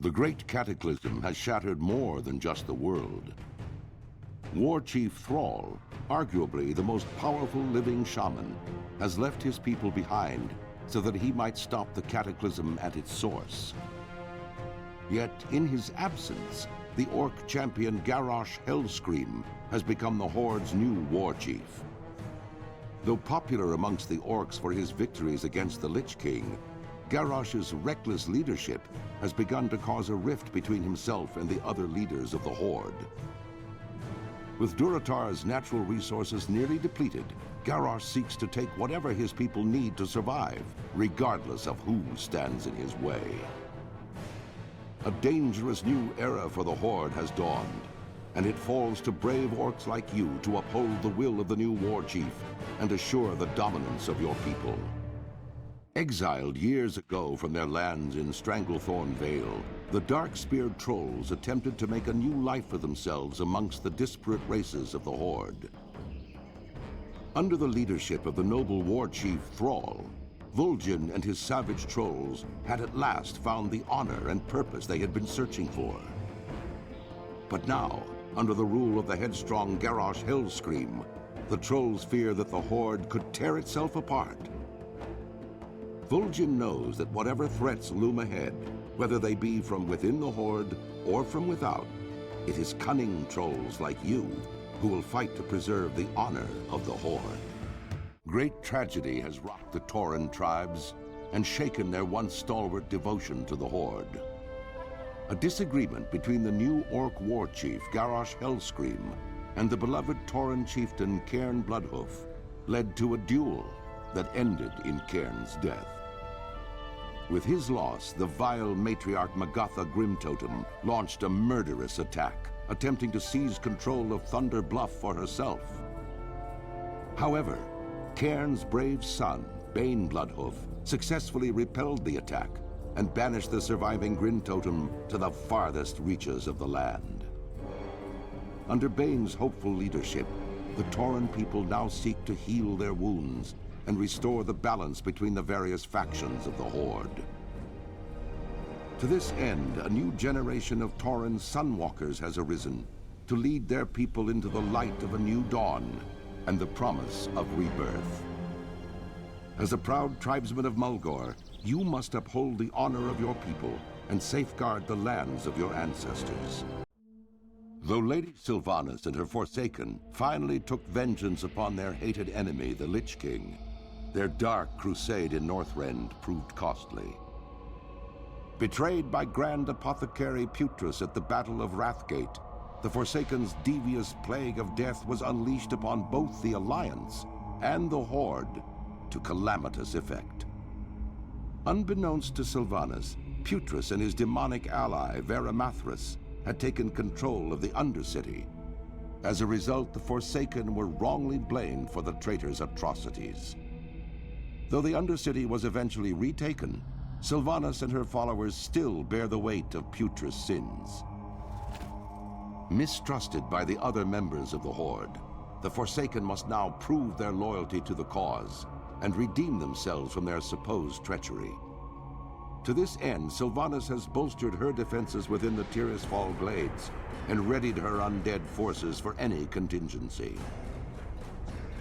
The Great Cataclysm has shattered more than just the world. War Chief Thrall, arguably the most powerful living shaman, has left his people behind so that he might stop the cataclysm at its source. Yet, in his absence, the orc champion Garrosh Hellscream has become the Horde's new war chief. Though popular amongst the orcs for his victories against the Lich King, Garrosh's reckless leadership has begun to cause a rift between himself and the other leaders of the Horde. With Durotar's natural resources nearly depleted, Garrosh seeks to take whatever his people need to survive, regardless of who stands in his way. A dangerous new era for the Horde has dawned, and it falls to brave orcs like you to uphold the will of the new war chief and assure the dominance of your people. Exiled years ago from their lands in Stranglethorn Vale, the dark-speared trolls attempted to make a new life for themselves amongst the disparate races of the Horde. Under the leadership of the noble war chief Thrall, Vol'jin and his savage trolls had at last found the honor and purpose they had been searching for. But now, under the rule of the headstrong Garrosh Hellscream, the trolls fear that the Horde could tear itself apart. Vol'jin knows that whatever threats loom ahead, whether they be from within the Horde or from without, it is cunning trolls like you who will fight to preserve the honor of the Horde. Great tragedy has rocked the Tauren tribes and shaken their once stalwart devotion to the Horde. A disagreement between the new orc war chief Garrosh Hellscream and the beloved Tauren chieftain Cairn Bloodhoof led to a duel that ended in Cairn's death. With his loss, the vile matriarch Magatha Grimtotem launched a murderous attack, attempting to seize control of Thunder Bluff for herself. However, Cairn's brave son, Bane Bloodhoof, successfully repelled the attack and banished the surviving Grimtotem to the farthest reaches of the land. Under Bane's hopeful leadership, the Tauren people now seek to heal their wounds and restore the balance between the various factions of the Horde. To this end, a new generation of Tauren Sunwalkers has arisen to lead their people into the light of a new dawn and the promise of rebirth. As a proud tribesman of Mulgore, you must uphold the honor of your people and safeguard the lands of your ancestors. Though Lady Sylvanas and her Forsaken finally took vengeance upon their hated enemy, the Lich King, their dark crusade in Northrend proved costly. Betrayed by Grand Apothecary Putrus at the Battle of Wrathgate, the Forsaken's devious plague of death was unleashed upon both the Alliance and the Horde to calamitous effect. Unbeknownst to Sylvanas, Putrus and his demonic ally, Veramathras, had taken control of the Undercity. As a result, the Forsaken were wrongly blamed for the traitor's atrocities. Though the Undercity was eventually retaken, Sylvanas and her followers still bear the weight of Putrus' sins. Mistrusted by the other members of the Horde, the Forsaken must now prove their loyalty to the cause and redeem themselves from their supposed treachery. To this end, Sylvanas has bolstered her defenses within the Tirisfal Glades and readied her undead forces for any contingency.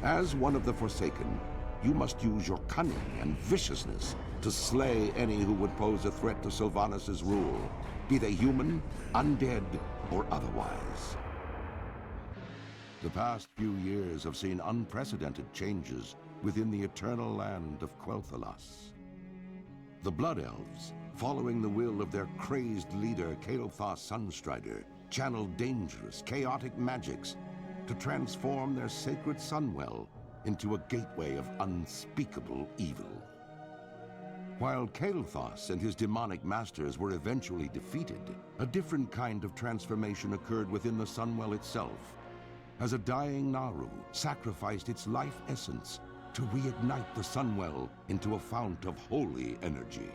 As one of the Forsaken, you must use your cunning and viciousness to slay any who would pose a threat to Sylvanas' rule, be they human, undead, or otherwise. The past few years have seen unprecedented changes within the eternal land of Quel'Thalas. The Blood Elves, following the will of their crazed leader Kael'thas Sunstrider, channeled dangerous, chaotic magics to transform their sacred Sunwell into a gateway of unspeakable evil. While Kael'thas and his demonic masters were eventually defeated, a different kind of transformation occurred within the Sunwell itself, as a dying Naru sacrificed its life essence to reignite the Sunwell into a fount of holy energy.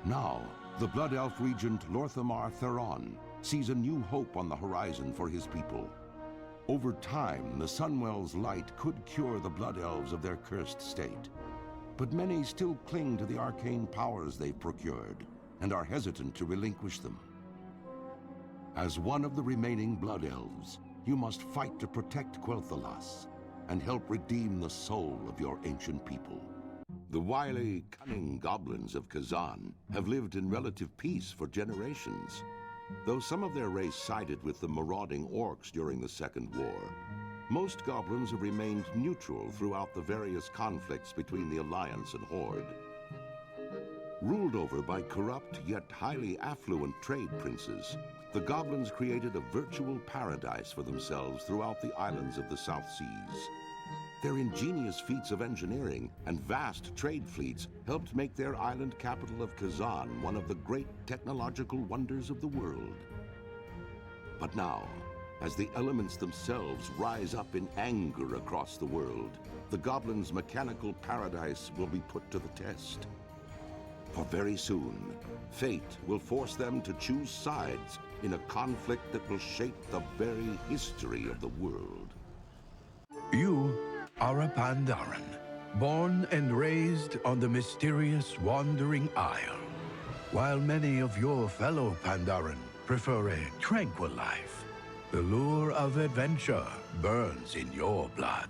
Now, the Blood Elf regent Lor'themar Theron sees a new hope on the horizon for his people. Over time, the Sunwell's light could cure the Blood Elves of their cursed state, but many still cling to the arcane powers they've procured, and are hesitant to relinquish them. As one of the remaining Blood Elves, you must fight to protect Quel'Thalas and help redeem the soul of your ancient people. The wily, cunning goblins of Kezan have lived in relative peace for generations. Though some of their race sided with the marauding orcs during the Second War, most goblins have remained neutral throughout the various conflicts between the Alliance and Horde. Ruled over by corrupt yet highly affluent trade princes, the goblins created a virtual paradise for themselves throughout the islands of the South Seas. Their ingenious feats of engineering and vast trade fleets helped make their island capital of Kezan one of the great technological wonders of the world. But now, as the elements themselves rise up in anger across the world, the goblins' mechanical paradise will be put to the test. For very soon, fate will force them to choose sides in a conflict that will shape the very history of the world. You are a Pandaren, born and raised on the mysterious Wandering Isle. While many of your fellow Pandaren prefer a tranquil life, the lure of adventure burns in your blood.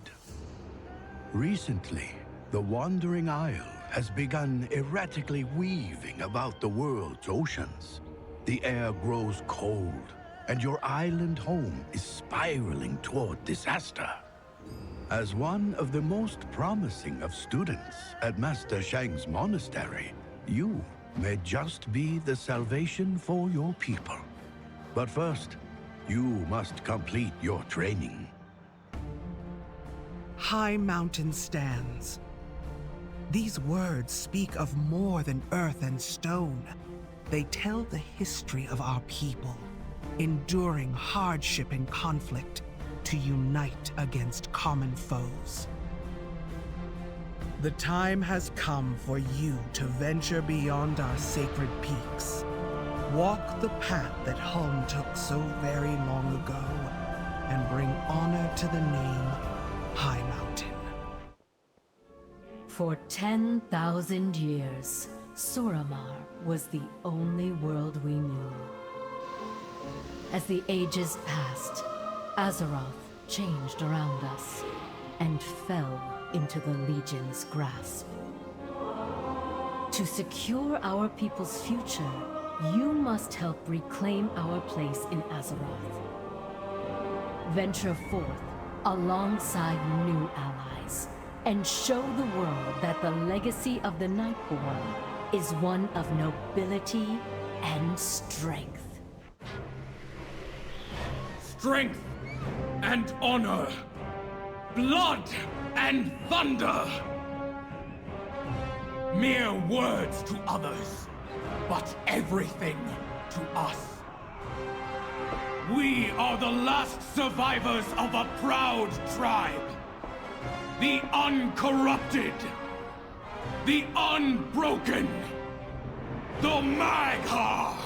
Recently, the Wandering Isle has begun erratically weaving about the world's oceans. The air grows cold, and your island home is spiraling toward disaster. As one of the most promising of students at Master Shang's monastery, you may just be the salvation for your people. But first, you must complete your training. Highmountain stands. These words speak of more than earth and stone. They tell the history of our people, enduring hardship and conflict to unite against common foes. The time has come for you to venture beyond our sacred peaks. Walk the path that Hulm took so very long ago, and bring honor to the name Highmountain. For 10,000 years, Suramar was the only world we knew. As the ages passed, Azeroth changed around us and fell into the Legion's grasp. To secure our people's future, you must help reclaim our place in Azeroth. Venture forth alongside new allies and show the world that the legacy of the Nightborne is one of nobility and strength. Strength and honor, blood and thunder. Mere words to others, but everything to us. We are the last survivors of a proud tribe. The uncorrupted. The unbroken. The Magha.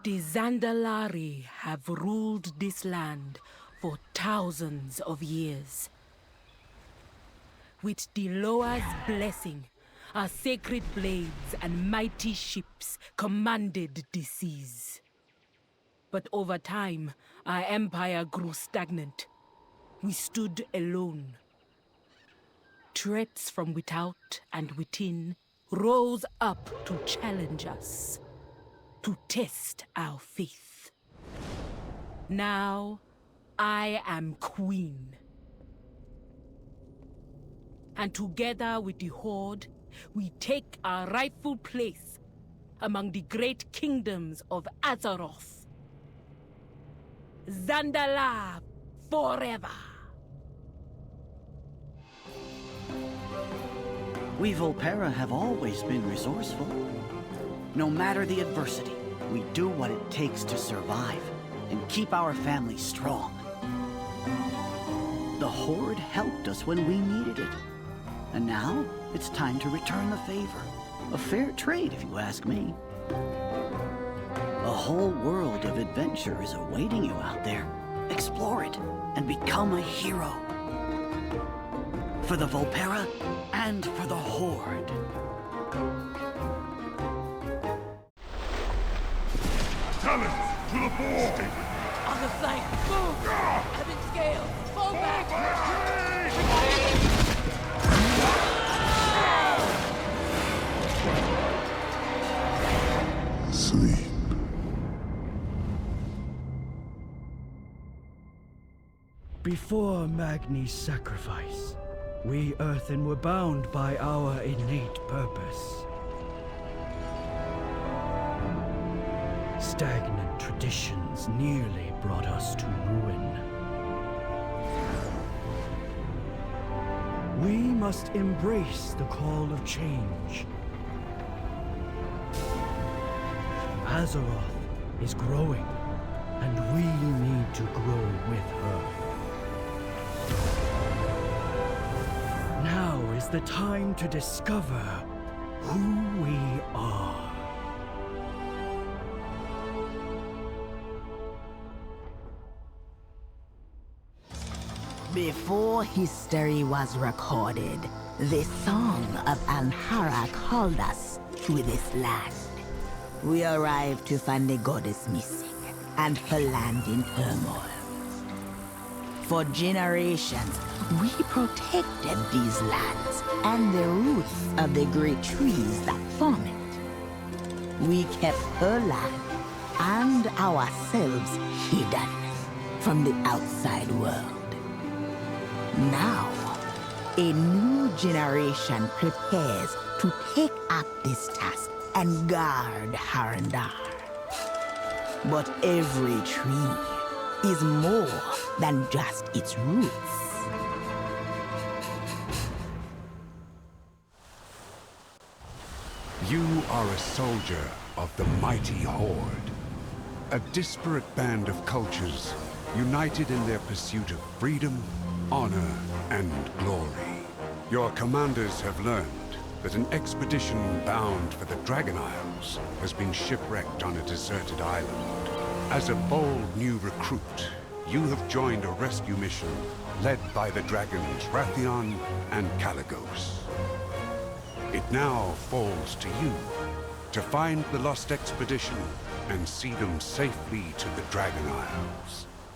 The Zandalari have ruled this land for thousands of years. With the Loa's blessing, our sacred blades and mighty ships commanded the seas. But over time, our empire grew stagnant. We stood alone. Threats from without and within rose up to challenge us, to test our faith. Now, I am queen. And together with the Horde, we take our rightful place among the great kingdoms of Azeroth. Zandalari forever! We Vulpera have always been resourceful. No matter the adversity, we do what it takes to survive and keep our family strong. The Horde helped us when we needed it. And now, it's time to return the favor. A fair trade, if you ask me. A whole world of adventure is awaiting you out there. Explore it and become a hero. For the Vulpera and for the Horde. Challenge to the fore! On the flank! Move! Evan scale! Fall back! Sleep. Before Magni's sacrifice, we Earthen were bound by our innate purpose. Stagnant traditions nearly brought us to ruin. We must embrace the call of change. Azeroth is growing, and we need to grow with her. Now is the time to discover who we are. Before history was recorded, the song of Amhara called us to this land. We arrived to find the goddess missing, and her land in turmoil. For generations, we protected these lands and the roots of the great trees that form it. We kept her land and ourselves hidden from the outside world. Now, a new generation prepares to take up this task and guard Haranir. But every tree is more than just its roots. You are a soldier of the mighty Horde. A disparate band of cultures united in their pursuit of freedom, honor, and glory. Your commanders have learned that an expedition bound for the Dragon Isles has been shipwrecked on a deserted island. As a bold new recruit, you have joined a rescue mission led by the dragons Dracthyr and Kalecgos. It now falls to you to find the lost expedition and see them safely to the Dragon Isles.